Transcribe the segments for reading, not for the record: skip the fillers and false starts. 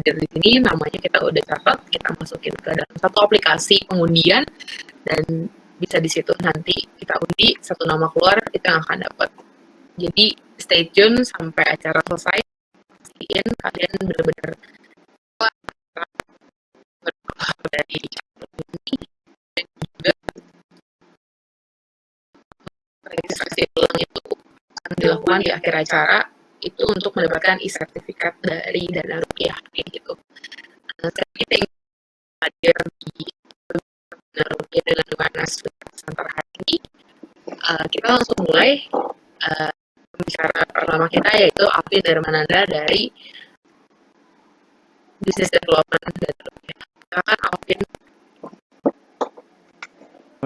hadir di sini, namanya kita udah catat, kita masukin ke dalam satu aplikasi pengundian, dan bisa di situ nanti kita undi, satu nama keluar, itu yang akan dapat. Jadi stay tune sampai acara selesai, pastiin kalian benar-benar dari ini, dan juga registrasi ulang itu akan dilakukan di akhir acara, itu untuk mendapatkan e-sertifikat dari Dana Rupiah, kayak gitu. Kita ingin hadir di Dana Rupiah dengan Lumanas Center hari ini. Kita langsung mulai pembicara pertama kita, yaitu Alvin Darmananda dari Business Development Dana Rupiah. Silakan Alvin.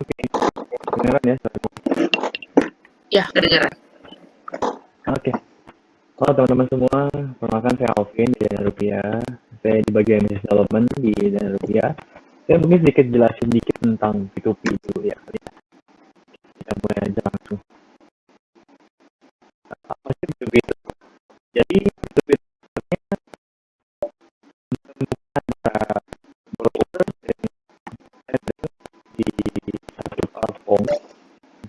Oke, kedengeran ya? Ya, kedengeran. Oke. Halo teman-teman semua, perkenalkan saya Alvin di Dana Rupiah. Saya di bagian Business Development di Dana Rupiah. Saya mungkin sedikit jelasin dikit tentang P2P dulu ya. Kita mulai aja langsung. Apa sih P2P itu? Jadi P2P itu antara broker dan trader di satu platform.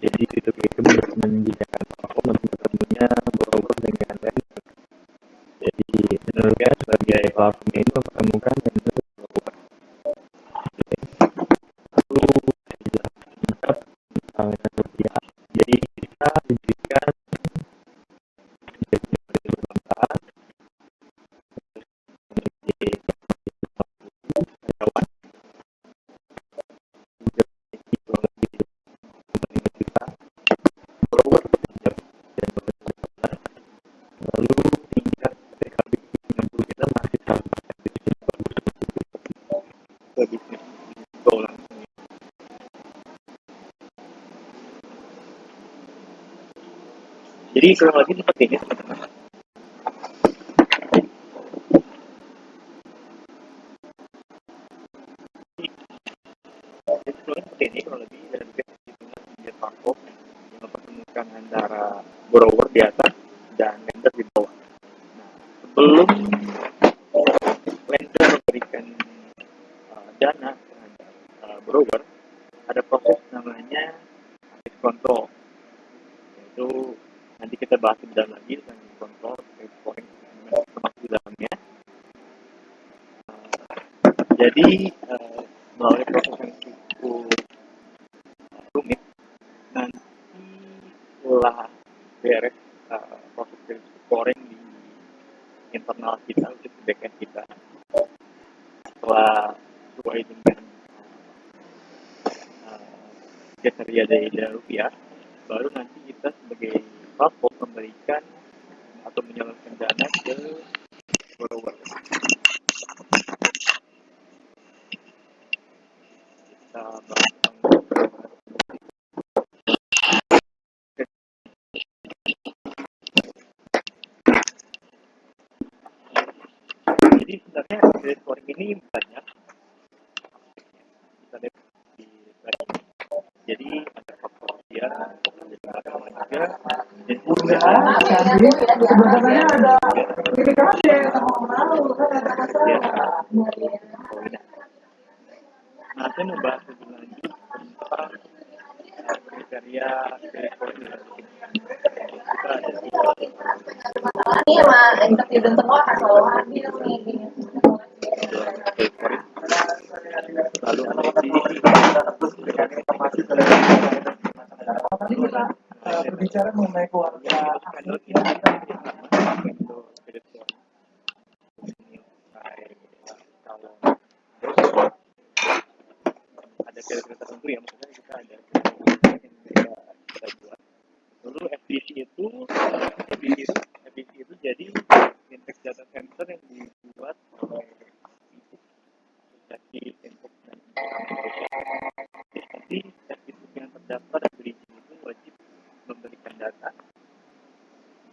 Jadi P2P itu menjadikan platform untuk bertemunya broker dengan trader. Jadi menurutnya sebagai platform ini mempertemukan trader dan broker. Lalu saya jelaskan singkat tentang Dana Rupiah. Jadi kita diberikan jadi bermanfaat memiliki karyawan kurang lebih 5 juta follower dan lalu tingkat PKB kita masih sama bisnis dolar. Jadi kurang lebih seperti ini teman-teman. Jadi seperti ini kurang lebih dan juga platform yang mempertemukan antara borrower di atas dan lender di bawah. Nah, sebelum lender memberikan dana terhadap borrower, ada proses namanya risk control. Yaitu nanti kita bahas lebih dalam lagi tentang kontrol risk scoring termasuk di dalamnya. Jadi melalui proses yang cukup rumit, nanti setelah beres proses risk scoring di internal kita, untuk backend kita, setelah sesuai dengan kriteria dari Dana Rupiah, baru nanti kita sebagai platform memberikan atau menyalurkan dana ke borrower. Kita bahas jadi sebenarnya credit scoring ini banyak. Kita lihat di slide ini. Jadi ada faktor dia, ada juga dan juga nah, saya mau bahas lebih lanjut tentang kriteria credit scoring di kita ada ini emang netizen semua kan selalu hadir nih. lalu ada berbicara mengenai keluarga ada kriteria tertentu ya, maksudnya kita ada kriteria yang kita buat. Lalu FDC itu jadi indeks data center yang dibuat oleh jadi untuk nanti Facebook yang terdaftar dan berizin itu wajib memberikan data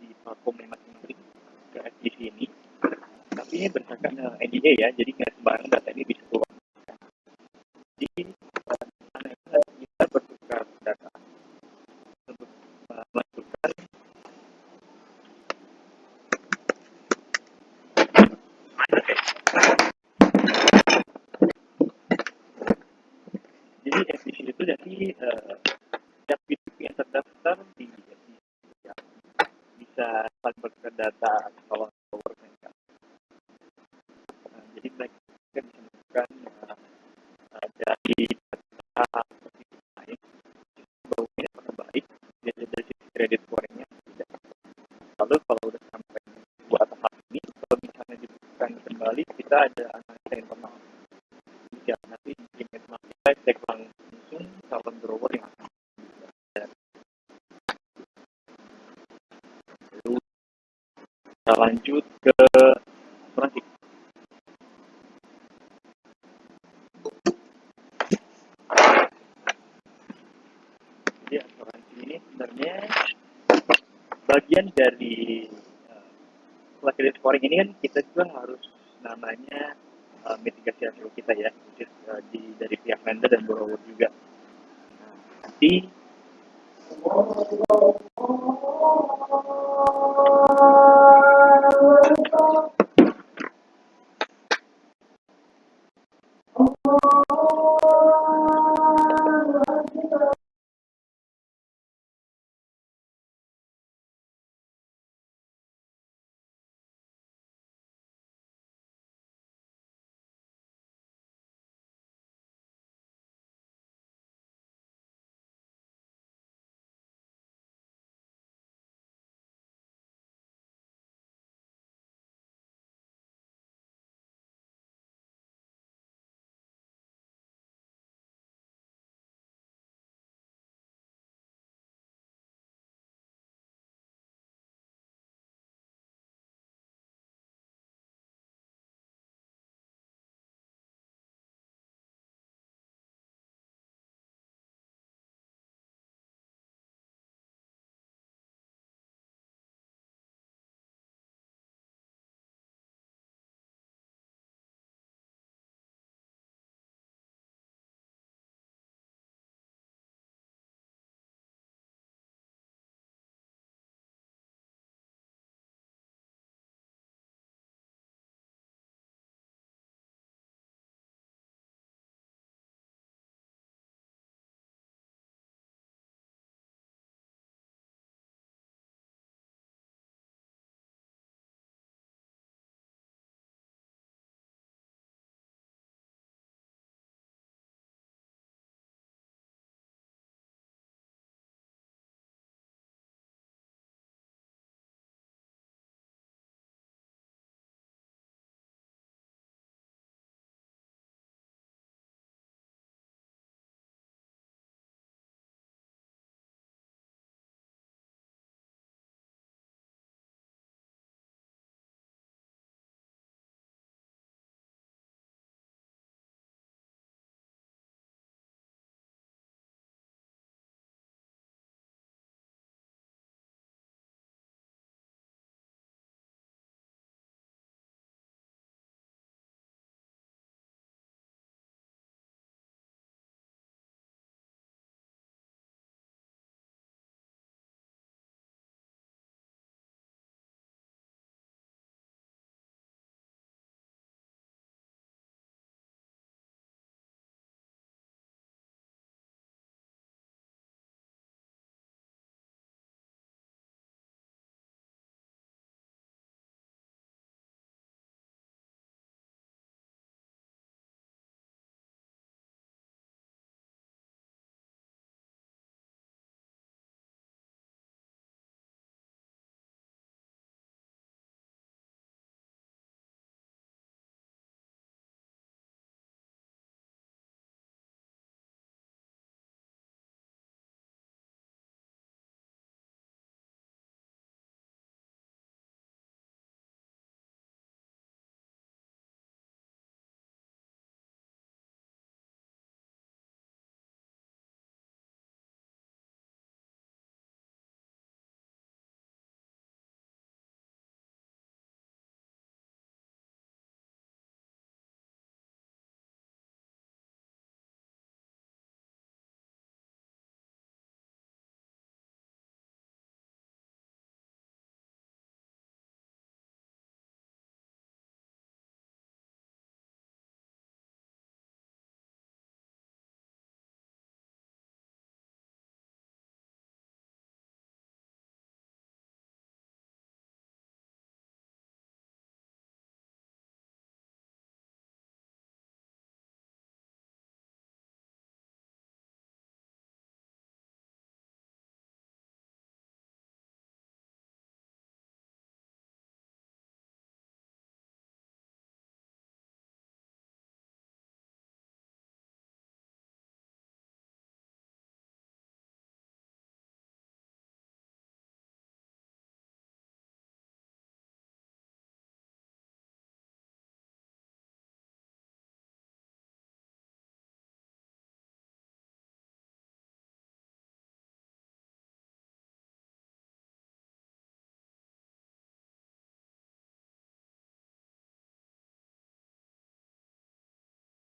di platform masing-masing ke FDC ini. Tapi ini berdasarkan NDA ya, jadi nggak sembarang data ini bisa keluar. Jadi kita bertukar data untuk melakukan itu jadi setiap B2B yang terdaftar ya, bisa saling bertukar data kalau mereka. Jadi mereka bisa menemukan dari data lain bahwa ini apakah baik dari sisi kredit scoringnya tidak. Lalu kalau udah sampai buat tahap ini, kalau misalnya dibutuhkan kembali, kita ada analisa internal. Ya, nanti tim internal kita cek langsung calon grower yang akan lalu kita lanjut ke asuransi. Jadi asuransi ini sebenarnya bagian dari setelah credit scoring ini kan kita juga harus namanya mitigasi hasil kita ya, dari pihak lender dan borrower juga. Nanti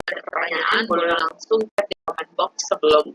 ada pertanyaan boleh langsung chat di comment box sebelum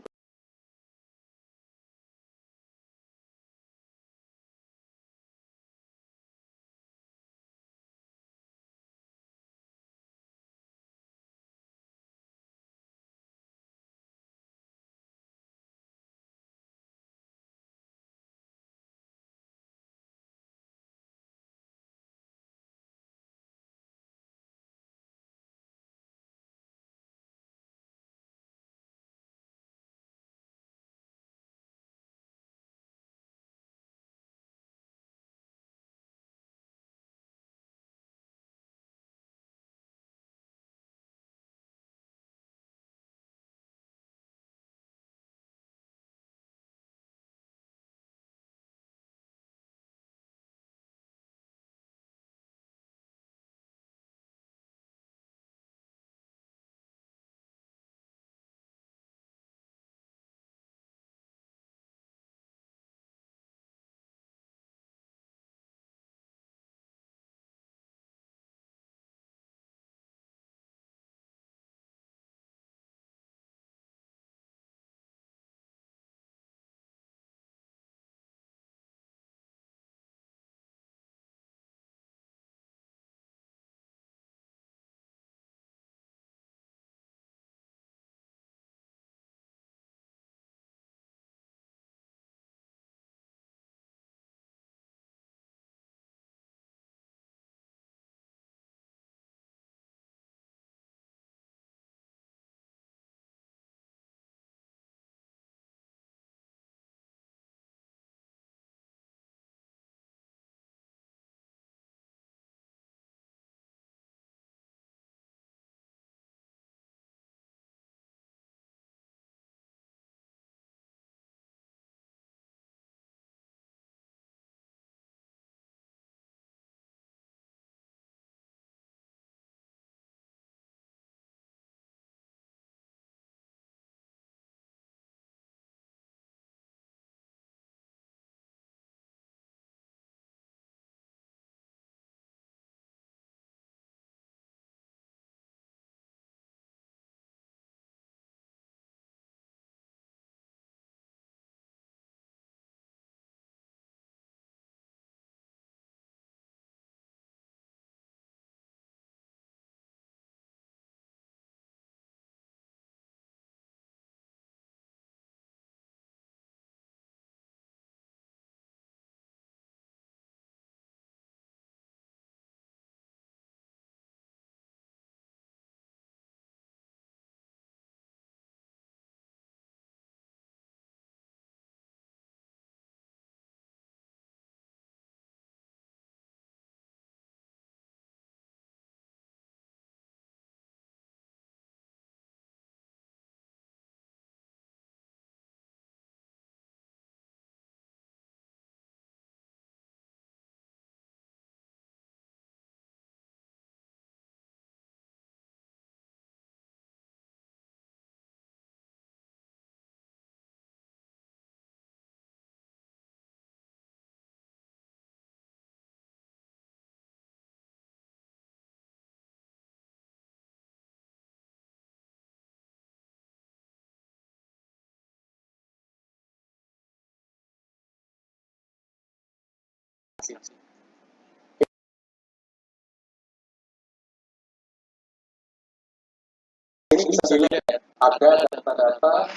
ini bisa dilihat ya, ada data-data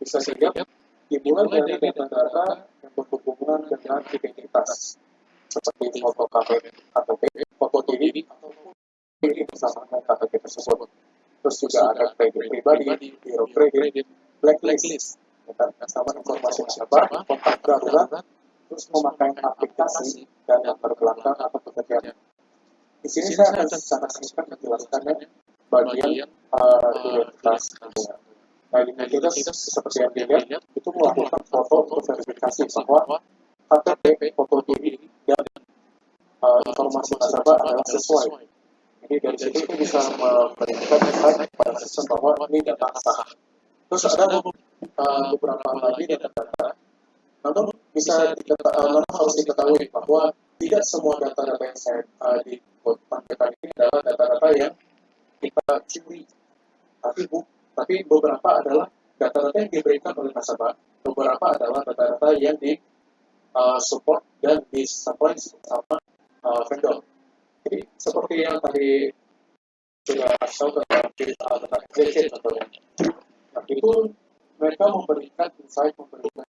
bisa dilihat dimulai dari data-data yang berhubungan dengan identitas seperti foto KTP, foto diri, ataupun diri bersama dengan KTP tersebut. Terus juga ada kredit pribadi, biro kredit, blacklist, sama informasi nasabah, kontak darurat, terus memakai aplikasi dan latar belakang atau pekerjaan. Di sini saya akan sangat singkat menjelaskannya bagian identitas. Nah, identitas seperti yang dilihat itu melakukan foto untuk verifikasi bahwa KTP, foto diri, dan informasi nasabah adalah sesuai. Jadi dari situ itu bisa memberikan insight pada sistem bahwa ini data sah. Terus ada beberapa lagi data-data Namun harus diketahui bahwa tidak semua data-data yang saya tampilkan ini adalah data-data yang kita curi, tapi beberapa adalah data-data yang diberikan oleh nasabah, beberapa adalah data-data yang di support dan disupply sama vendor. Jadi seperti yang tadi sudah tahu tentang FDC contohnya. Nah, itu mereka memberikan insight, memberikan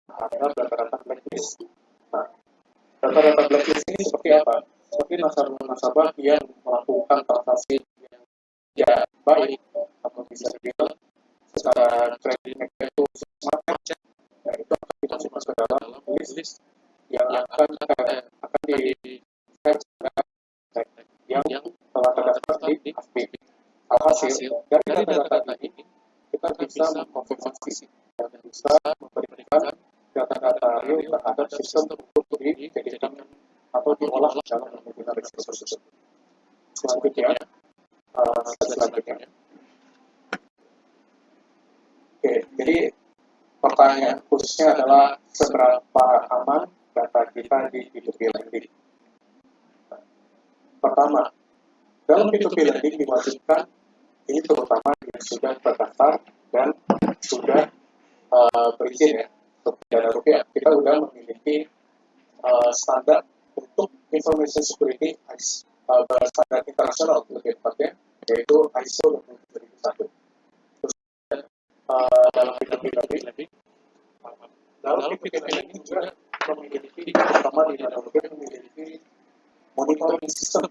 ada data-data blacklist. Nah, data-data blacklist ini seperti apa? Seperti nasabah yang melakukan transaksi yang tidak baik atau bisa dibilang secara kredit mereka itu semacam, nah itu akan kita masuk ke dalam list yang akan di yang telah terdaftar di AFP. Alhasil dari data-data ini kita bisa mengkonfirmasi dan bisa memberikan data-data real terhadap sistem untuk dijadikan atau diolah dalam menggunakan risiko tersebut. Selanjutnya, Oke, jadi pertanyaan khususnya adalah seberapa aman data kita di P2P lending. Pertama, dalam P2P lending diwajibkan ini terutama yang sudah terdaftar dan sudah berizin ya untuk dana rupiah. Kita sudah memiliki standar untuk information security standar internasional lebih tepatnya, yaitu ISO 27001. Terus dalam P2P lending, dalam P2P lending juga memiliki terutama di dana rupiah memiliki monitoring system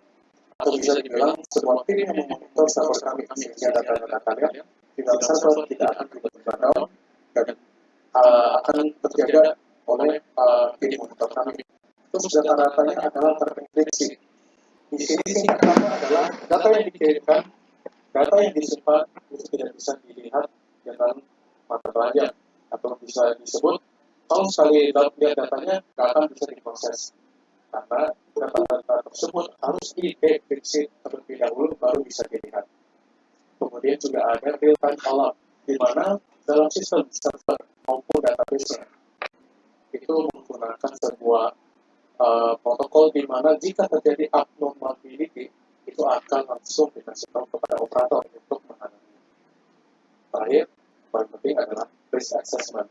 atau bisa dibilang sebuah tim yang memonitor server kami sehingga data-data kalian di dalam server tidak akan tiba-tiba down dan akan terjaga oleh tim monitor kami. Terus data-datanya adalah terenkripsi. Di sini singkatnya adalah data yang dikirimkan, data yang disimpan itu tidak bisa dilihat dengan mata telanjang atau bisa disebut kalau sekali lihat datanya nggak akan bisa diproses. Karena data-data tersebut harus di-dekripsi terlebih dahulu baru bisa dilihat. Kemudian juga ada real-time alarm, di mana dalam sistem server maupun database-nya itu menggunakan sebuah protokol di mana jika terjadi abnormality itu akan langsung dikasih tahu kepada operator untuk menangani. Terakhir, paling penting adalah risk assessment.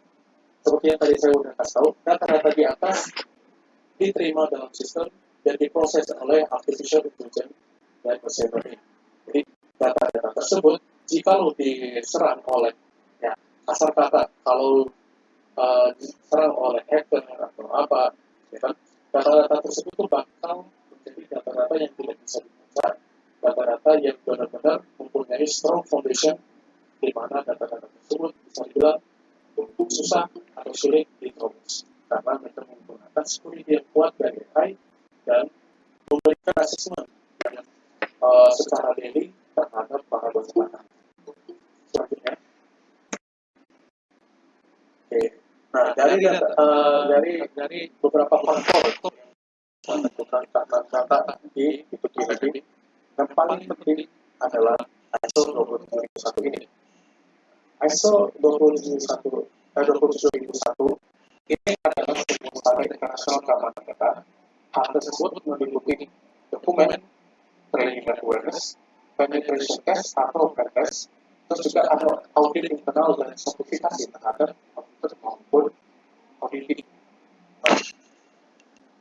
Seperti yang tadi saya sudah kasih tahu, data-data di atas diterima dalam sistem dan diproses oleh artificial intelligence dan machine learning. Jadi data-data tersebut jika diserang oleh kasar kata kalau diserang oleh hacker atau apa, ya kan, data-data tersebut itu bakal menjadi data-data yang tidak bisa dibaca, data-data yang benar-benar mempunyai strong foundation di mana data-data tersebut bisa dibilang susah atau sulit diterobos. Karena mereka menggunakan security yang kuat dari AI dan memberikan asesmen yang secara daily terhadap para konsumen. Selanjutnya, nah dari beberapa faktor yang menentukan data di P2P lending, yang paling penting adalah ISO 27001 ini. ISO 27001 ini adalah sebuah standar internasional keamanan data. Hal tersebut meliputi dokumen, training and awareness, penetration test atau pen test, terus juga ada audit internal dan sertifikasi terhadap auditor maupun auditing.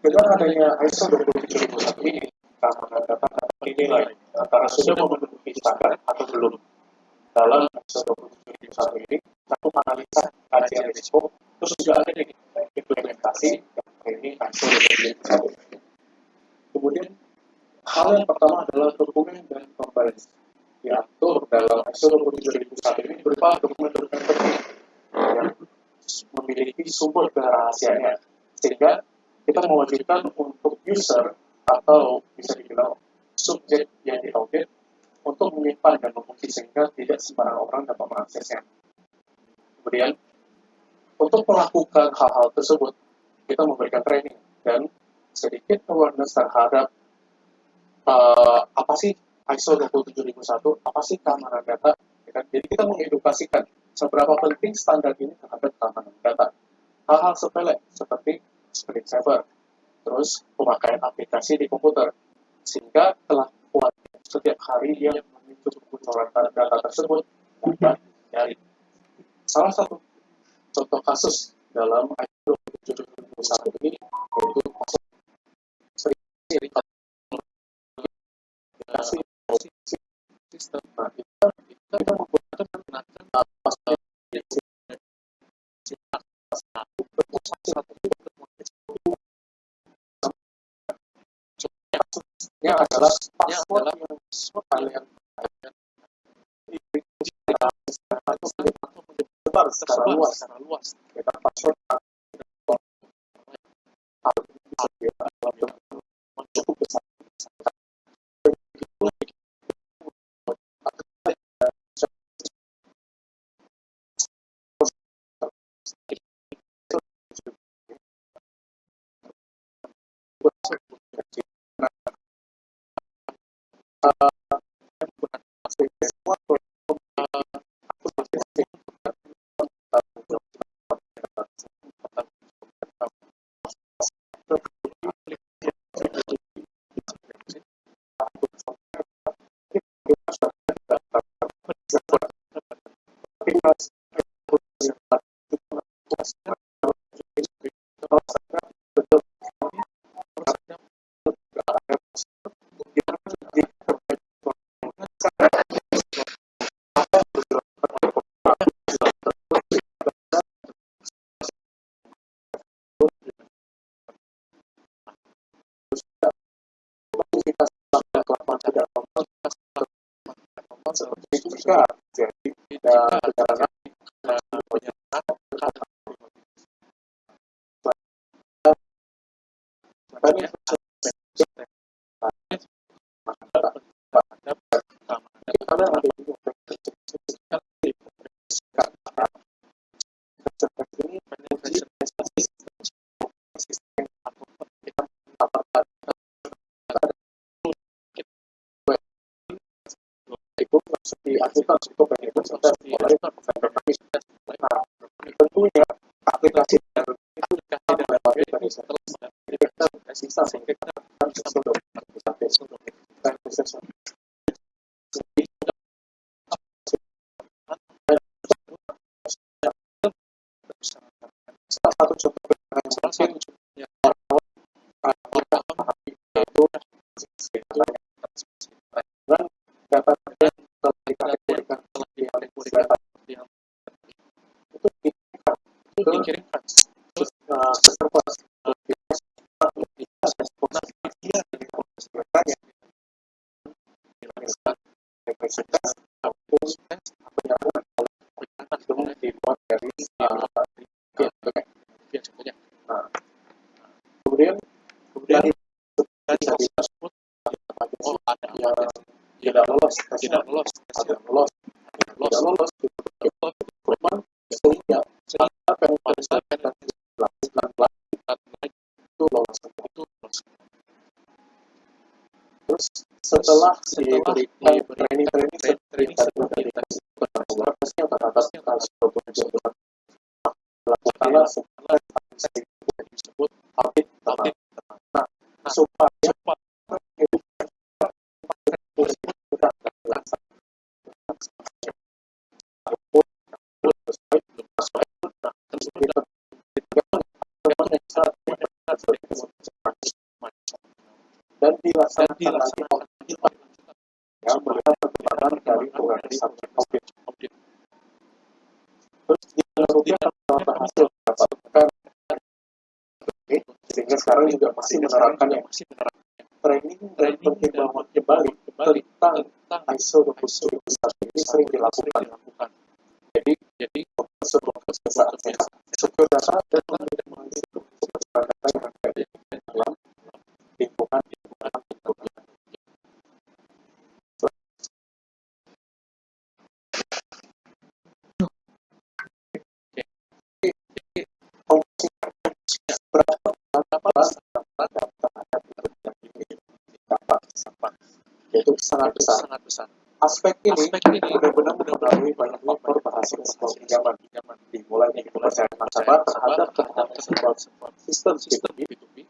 Dengan adanya ISO 27001 ini, keamanan data dapat dinilai antara sudah memenuhi standar atau belum. Dalam ISO 27001 ini, satu analisa kajian risiko, terus juga ada implementasi ini ISO 27001. Kemudian hal yang pertama adalah dokumen dan compliance. Diatur dalam ISO 27001 ini berupa dokumen-dokumen penting yang memiliki sumber kerahasiaannya, sehingga kita mewajibkan untuk user atau bisa dibilang subjek yang diaudit untuk menyimpan dan mengunci sehingga tidak sembarang orang dapat mengaksesnya. Kemudian untuk melakukan hal-hal tersebut kita memberikan training dan sedikit awareness terhadap apa sih ISO 27001, apa sih keamanan data. Jadi kita mengedukasikan seberapa penting standar ini terhadap keamanan data. hal-hal sepele seperti screensaver, terus pemakaian aplikasi di komputer, sehingga kelakuan setiap hari yang memicu kebocoran data tersebut dapat dihindari. Salah satu contoh kasus dalam ISO 27001 ini yaitu kasus sering aplikasi sistem. Nah, kita menggunakan pasal kasusnya adalah password yang kalian menyebar secara luas. Kita password cukup besar. Seperti itu juga jadi tidak perjalanan diajukan untuk tentunya aplikasi baru itu dilewati dari server. Jadi kita bisa mengirimkan sebelum salah satu contoh yang data yang telah dikategorikan itu dikirimkan ke server dibuat dari kemudian tidak lolos korban sehingga penyelesaian itu lolos. Terus setelah diberikan training sertifikasi atas lakukanlah disebut audit. Nah, supaya dan dilaksanakan yang melihat perkembangan dari organisasi audit. Terus dilakukan beberapa hasil dapatkan sehingga sekarang juga masih menerapkan yang training dan pertimbangan kembali tentang ISO 27001 ini sering dilakukan. Jadi sebuah kebiasaan secure data dan mengisi kebocoran data yang ada di dalam lingkungan. Itu sangat besar. Aspek ini benar-benar mempengaruhi banyak faktor berhasil sebuah pinjaman, dimulai dari kepercayaan nasabah terhadap sebuah sistem B2B,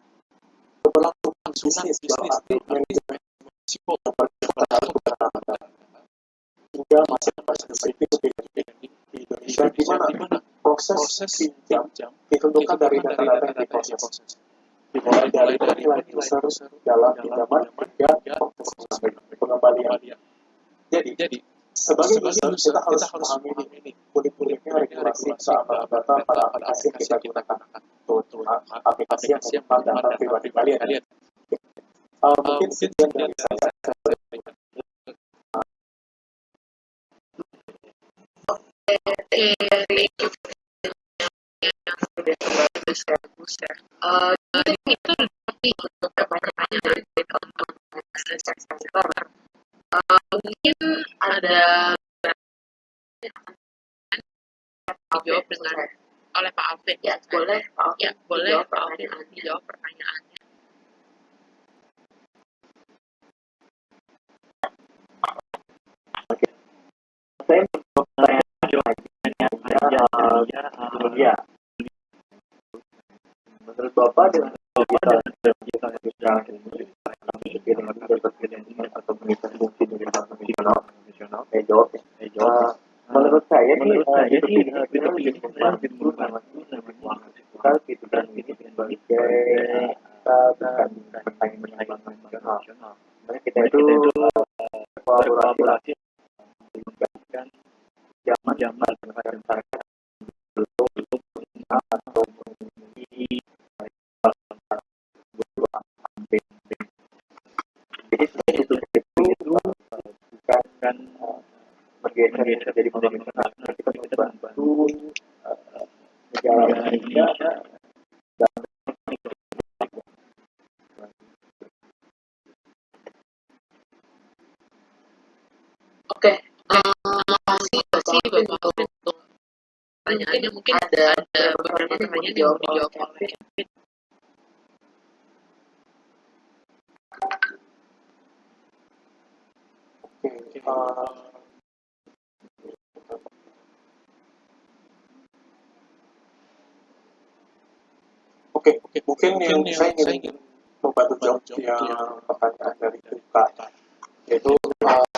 keberlangsungan bisnis berarti manajemen risiko terhadap kebenaran hingga masing-masing bisnis di Indonesia di mana proses pinjam ditentukan dari data-data yang diproses, dimulai dari nilai user dalam pinjaman hingga proses pengembalian. Jadi sebagai user kita harus memahami ini unik-uniknya regulasi keamanan data pada aplikasi yang kita gunakan, terutama aplikasi yang menyimpan data pribadi kalian. Mungkin sekian dari saya. Bagus ya. Jadi itu tapi untuk pertanyaan dari teman-teman sektor, mungkin ada dijawab dengan oleh Pak Alvin. Ya boleh Pak Alvin. Ya boleh Pak Alvin dijawab pertanyaannya. Saya ya, menurut Bapak dengan digital yang sekarang ini, dengan dapat manajemen atau komunitas fungsi dari konvensional, menurut saya sih kita lebih menggunakan kita digital ini sebagai bukan persaingan konvensional. Kita itu kolaborasi menggantikan zaman dengan masyarakat belum atau memiliki jadi itu bukan bergeser jadi konvensional, kita membantu negara Indonesia dan Oke, masih Bapak Alvin untuk pertanyaannya. Mungkin ada beberapa pertanyaan yang mau dijawab oleh Kevin. Oke, mungkin yang saya ingin membantu jawab yang pertanyaan dari Pak, yaitu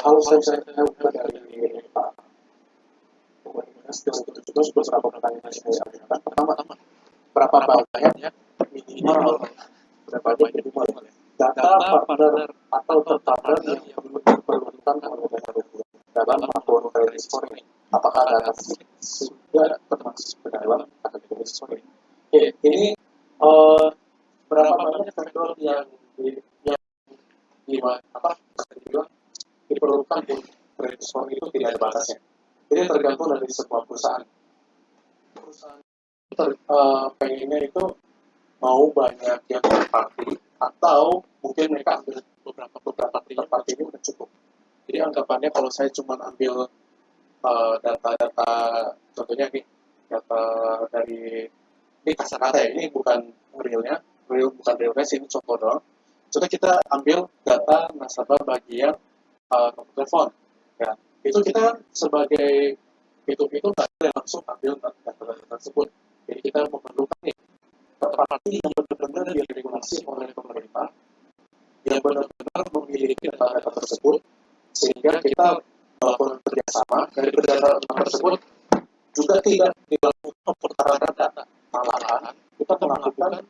halo saya dari Pak terus beberapa pertanyaan yang saya ajukan. Pertama, berapa banyak minimal data partner atau terpartner yang diperlukan oleh dana rupiah dalam melakukan credit scoring? Apakah data sudah termasuk ke dalam kategori scoring? Oke, ini berapa banyak vendor yang diperlukan untuk credit scoring itu tidak ada batasnya. Jadi tergantung dari sebuah perusahaan. Pengennya itu mau banyak yang terparty atau mungkin mereka ambil beberapa terparty ini udah cukup. Jadi anggapannya kalau saya cuma ambil data-data, contohnya nih data dari ini kata-kata ya, ini bukan bukan realnya sih, ini contoh doang. Contoh kita ambil data nasabah bagian nomor telepon, ya itu kita sebagai B2B itu nggak boleh langsung ambil data tersebut. Jadi kita memerlukan nih parti yang benar-benar diregulasi oleh pemerintah, yang benar-benar memiliki data tersebut, sehingga kita melakukan kerjasama dari data tersebut juga tidak dilakukan pertukaran data, malahan kita melakukan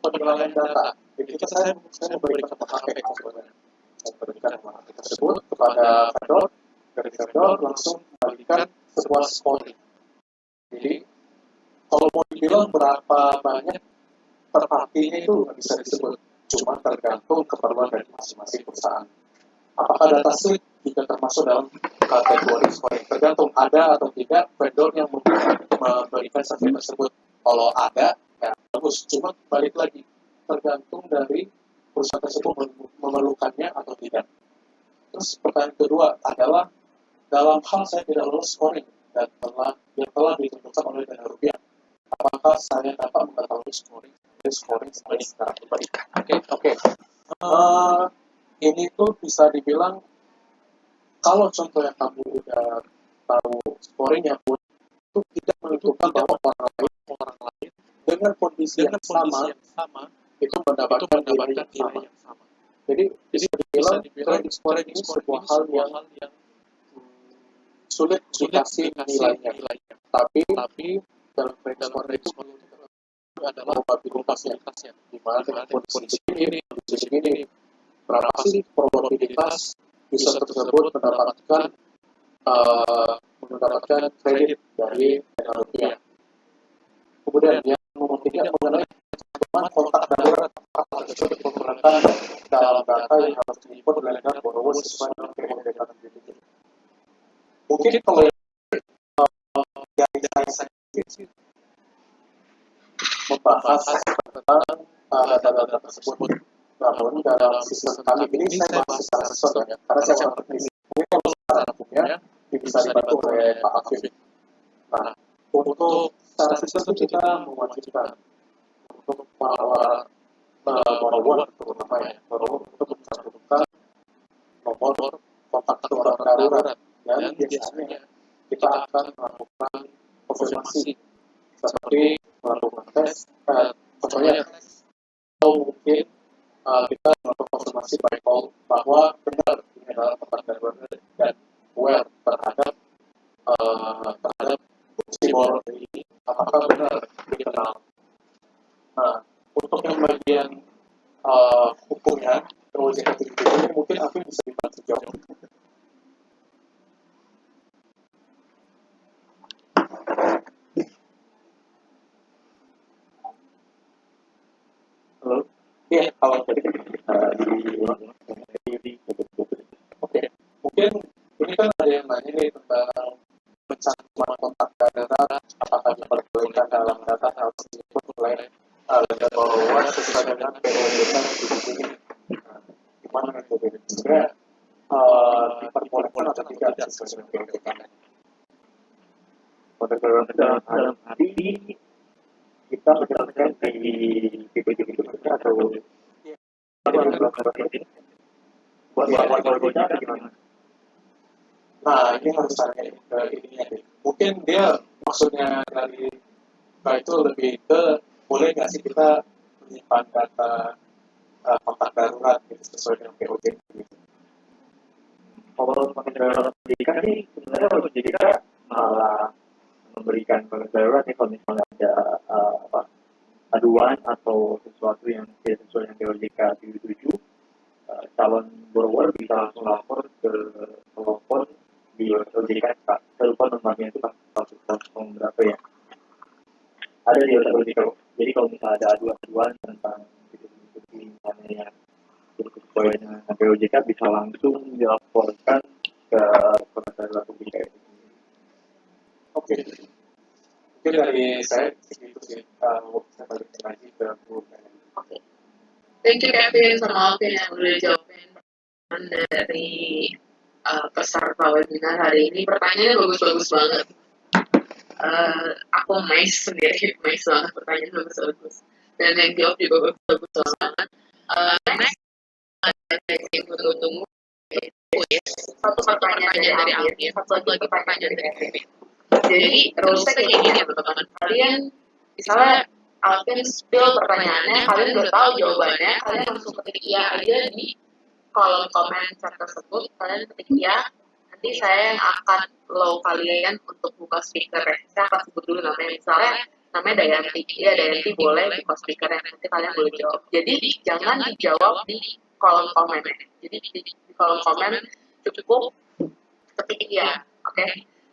penilaian data. Jadi saya memberikan HPK sebenarnya. Saya berikan HPK tersebut kepada vendor, dari vendor langsung memberikan sebuah scoring. Jadi kalau mau dibilang berapa banyak terpartinya itu nggak bisa disebut, cuma tergantung keperluan dari masing-masing perusahaan. Apakah data slip juga termasuk dalam kategori scoring? Tergantung ada atau tidak vendor yang memberikan survei tersebut. Kalau ada, ya bagus. Cuma balik lagi, tergantung dari perusahaan tersebut memerlukannya atau tidak. Terus pertanyaan kedua adalah dalam hal saya tidak lolos scoring dan yang telah ditentukan oleh dana rupiah, apakah saya dapat mengetahui scoring secara pribadi? Oke. Ini tuh bisa dibilang kalau contohnya kamu udah tahu scoringnya pun itu tidak menentukan bahwa orang lain dengan kondisi yang sama itu mendapatkan nilai yang sama. Jadi bisa dibilang credit scoring ini sebuah hal yang sulit dikasih nilainya. Tapi dalam credit scoring itu adalah probabilitasnya. Di mana dengan kondisi ini berapa sih probabilitas user tersebut mendapatkan kredit dari dana rupiah. Kemudian yang nomor 3 mengenai cantuman kontak darurat apakah tersebut diperlukan dalam data yang harus diinput oleh lender borrower sesuai dengan POJK tersebut. Mungkin kalau dari saya membahas tentang data-data tersebut, namun dalam sistem kami ini saya bahas secara siswa ya, karena saya orang teknis. Mungkin kalau secara hukumnya bisa dibantu oleh Pak Afif. Nah, untuk secara sistem kita mewajibkan untuk para borrower terutama ya, borrower untuk mencantumkan nomor kontak darurat dan biasanya kita akan melakukan konfirmasi seperti melakukan tes, contohnya atau mungkin kita melakukan konfirmasi by call bahwa benar ini adalah kontak darurat dan aware terhadap si borrower ini apakah benar dikenal. Nah, untuk yang bagian hukumnya POJK ini mungkin aku bisa dibantu jawab. Halo? Iya, kalau tadi Oke, mungkin ini kan ada yang nanya nih tentang pencantuman kontak darurat apakah diperbolehkan dalam data harus diinput oleh lender borrower sesuai dengan POJK ini. Gimana itu sebenarnya diperbolehkan atau tidak sesuai dengan POJK? Kontak darurat dalam arti kita berdasarkan di PPJK atau buat kita atau gimana? Nah, ini harus tanya ke ininya deh. Mungkin dia maksudnya dari itu lebih ke boleh nggak sih kita menyimpan data kontak darurat gitu, sesuai dengan POJK gitu. Kalau kontak darurat pendidikan ini sebenarnya kalau pendidikan malah memberikan kontak darurat ya kalau misalnya ada aduan atau sesuatu yang tidak sesuai dengan POJK 77, calon borrower bisa langsung lapor ke telepon di OJK, telepon nomornya itu kasus berapa ya? Ada di OJK. Jadi kalau misalnya ada aduan tentang institusi misalnya yang sesuai dengan POJK bisa langsung dilaporkan ke Kementerian OJK itu. Oke. Mungkin dari saya segitu sih. Saya balik lagi ke Bu. Oke. Thank you Kevin sama Alvin yang udah jawabin dari peserta webinar hari ini. Pertanyaannya bagus-bagus banget. Aku amazed sendiri, amazed banget pertanyaan bagus-bagus. Dan yang jawab juga bagus-bagus banget. Next, yang tunggu satu pertanyaan dari Alvin, satu lagi pertanyaan dari Kevin. Jadi rulesnya kayak gini ya teman-teman. Kalian misalnya Alvin spill pertanyaannya, kalian udah tahu jawabannya, kalian langsung ketik iya aja di kolom komen chat tersebut, kalian ketik iya. Nanti saya yang akan allow kalian untuk buka speaker ya. Saya akan sebut dulu namanya, misalnya namanya Dayanti. Iya Dayanti boleh buka speaker ya, nanti kalian boleh jawab. Jadi jangan dijawab di kolom komen ya. Jadi di kolom komen cukup ketik iya, oke?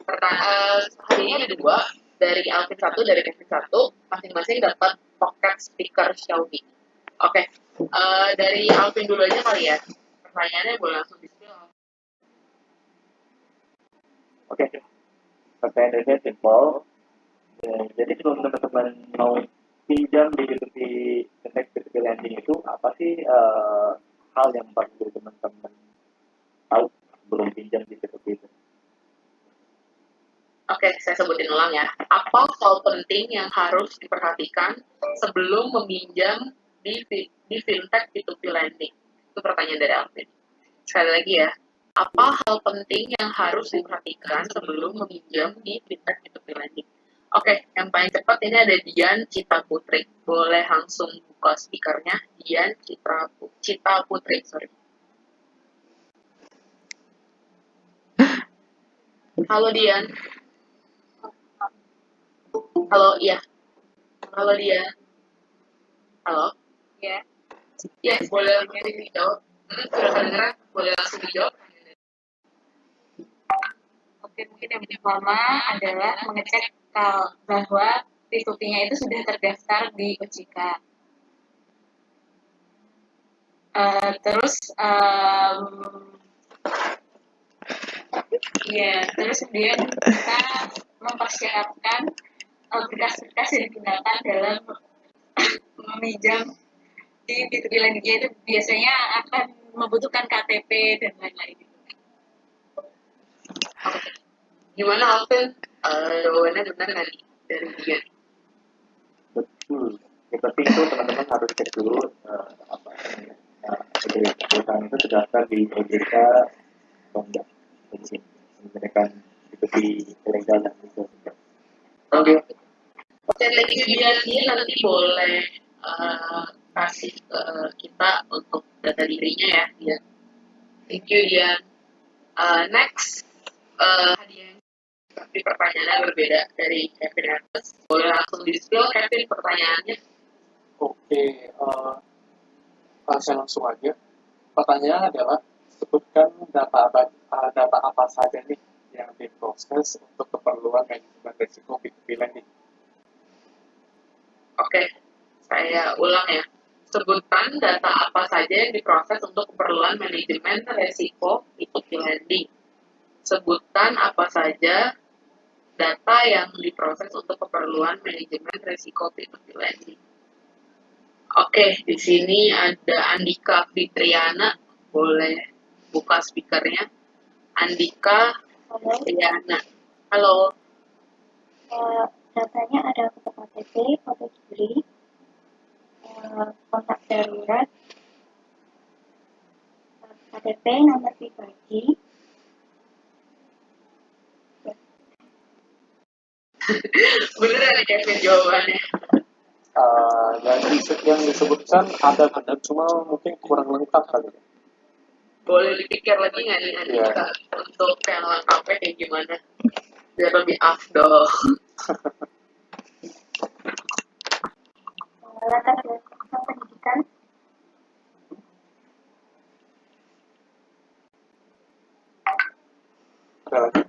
Hari ini ada 2, dari Alvin 1, dari Kevin 1, masing-masing dapat pocket speaker Xiaomi. Oke, dari Alvin dulu aja kali ya. Pertanyaannya boleh langsung di-spill. Oke, pertanyaan saya simpel. Jadi sebelum teman-teman mau pinjam di P2P lending itu, apa sih hal yang perlu teman-teman tahu sebelum pinjam di P2P itu? Oke, saya sebutin ulang ya. Apa hal penting yang harus diperhatikan sebelum meminjam di fintech P2P lending? Itu pertanyaan dari Alvin. Sekali lagi ya, Apa hal penting yang harus diperhatikan sebelum meminjam di fintech P2P lending? Oke, yang paling cepat ini ada Dian Cita Putri. Boleh langsung buka speakernya. Dian Cita Putri, sorry. Halo Dian. Halo, iya. Halo Dian. Halo. Ya. Ya, boleh langsung dijawab. Sudah kedengeran? Boleh langsung dijawab. Oke, mungkin yang pertama adalah mengecek bahwa P2P-nya itu sudah terdaftar di OJK. Terus terus kemudian kita mempersiapkan berkas-berkas yang digunakan dalam meminjam di P2P lending itu biasanya akan membutuhkan KTP dan lain-lain. Gimana Alvin? Jawabannya benar nggak nih dari dia? Betul. Ya, tapi itu teman-teman harus cek dulu apa namanya. Perusahaan itu terdaftar di OJK atau enggak. Jadi menggunakan P2P ilegal dan itu. Oke. Dan lagi dia nanti boleh kasih ke kita untuk data dirinya ya dia. Thank you Dian. Next, hadiah tapi pertanyaannya berbeda dari Kevin Ernest. Boleh langsung di-spill Kevin pertanyaannya? Oke, saya langsung aja. Pertanyaannya adalah sebutkan data apa saja nih yang diproses untuk keperluan manajemen risiko P2P lending. Oke, saya ulang ya. Sebutkan data apa saja yang diproses untuk keperluan manajemen resiko P2P lending. Sebutkan apa saja data yang diproses untuk keperluan manajemen resiko P2P lending. Oke, di sini ada Andika Fitriana. Boleh buka speakernya. Andika Fitriana. Halo. Datanya ada foto KTP, foto juri, kontak darurat, KTP, nomor pribadi. Beneran ya Kevin jawabannya? Yang disebutkan ada benar, cuma mungkin kurang lengkap kali. Boleh dipikir lagi nggak nih Andika untuk yang lengkapnya kayak gimana? Biar lebih afdol. Latar belakang pendidikan, Ada lagi?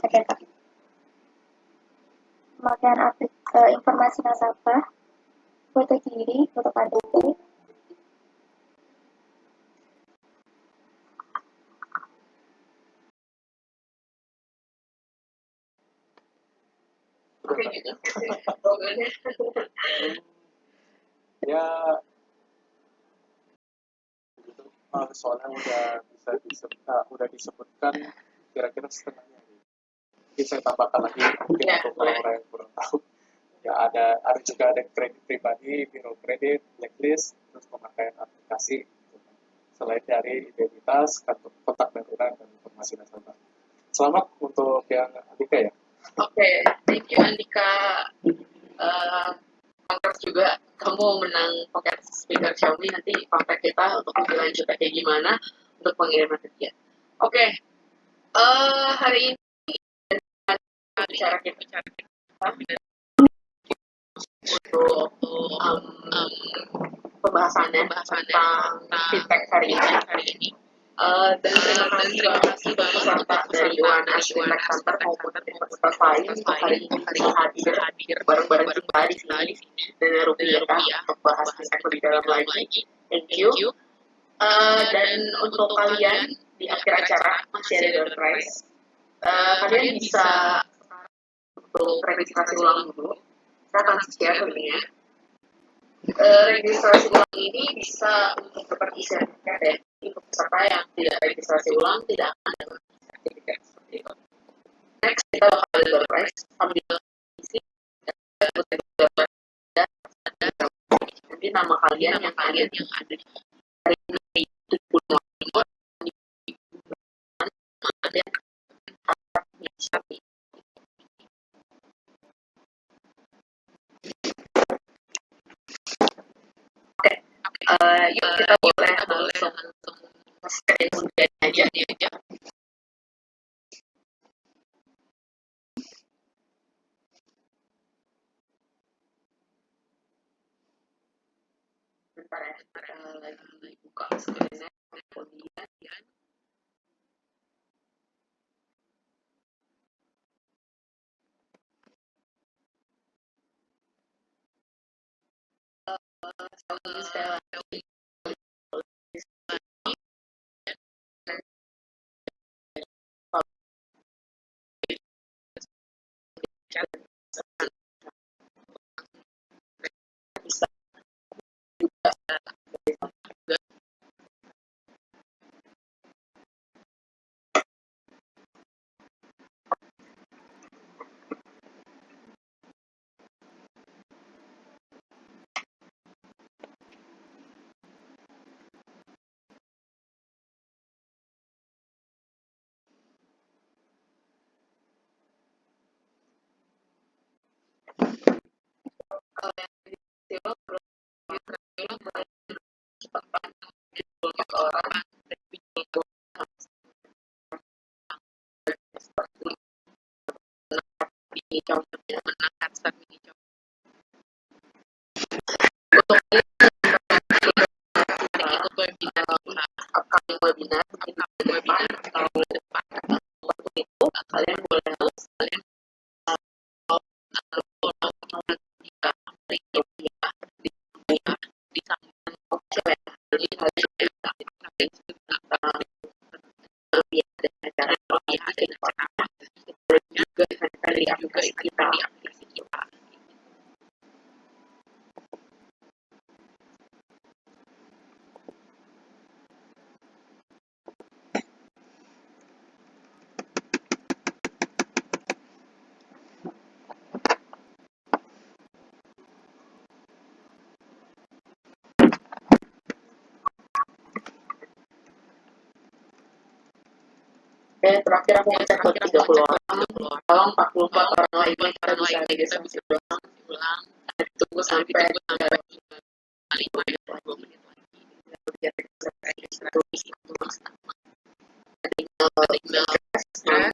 ada Kak. Pemakaian informasi nasabah, foto kiri, foto KTP, Oke gitu. Ya, gitu. Soalnya udah disebutkan kira-kira setengahnya. Mungkin saya tambahkan lagi mungkin untuk orang-orang yang kurang tahu. Ya ada juga ada kredit pribadi, biro kredit, blacklist, terus pemakaian aplikasi. Selain dari identitas, kartu kontak darurat dan informasi nasabah. Selamat untuk yang Andika ya. Oke, thank you Andika. Congrats juga kamu menang pocket speaker Xiaomi, nanti kontak kita untuk lebih lanjutnya kayak gimana untuk pengiriman hadiah. Oke, hari ini bicara kita untuk pembahasannya tentang fintech hari ini. Dan terima kasih bagi peserta dari UNS Fintech Center maupun peserta lain untuk hari ini hadir bareng-bareng kita di sini dengan Rupiah untuk bahas fintech lebih dalam lagi. Thank you. Dan untuk kalian di akhir acara masih ada door prize. Kalian bisa untuk registrasi ulang dulu. Saya akan share linknya. Registrasi ulang ini bisa untuk seperti sertifikat ya. Untuk peserta yang tidak registrasi ulang tidak akan dapat sertifikat seperti itu. Next kita bakal ada door prize sambil isi nanti nama kalian yang ada di hari ini Yuk kita boleh langsung share aja nih aja. Bentar ya, kita lagi buka screen-nya, kemudian saya bisa juga orang ini contohnya menangkan start ini ikut webinar upcoming webinar tahun depan waktu itu kalian boleh kalian di samping jadi juga kita terakhir aku ngecek ke 30 orang, tolong 44 orang lainnya kita bisa ulang, tunggu sampai 5 menit biar kita registrasi tinggal nama dan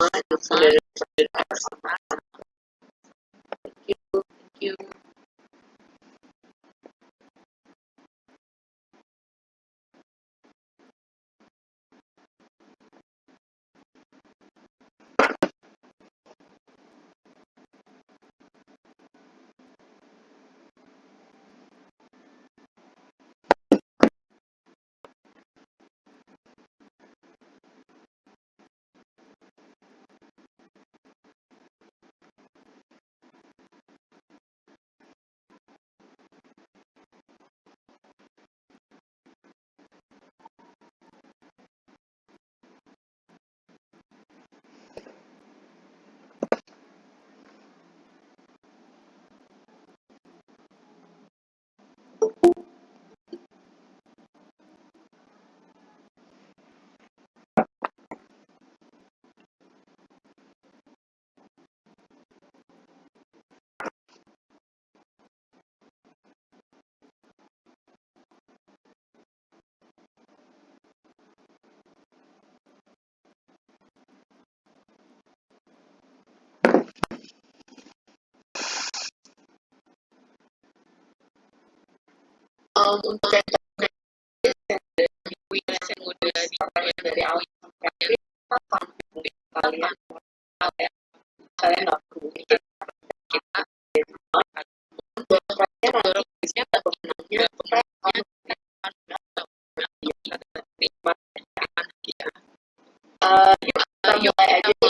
thank you. Untuk yang udah dipakai dari awal sampai akhir kalian nggak perlu mikir kita kalian atau menangnya yuk kita mulai aja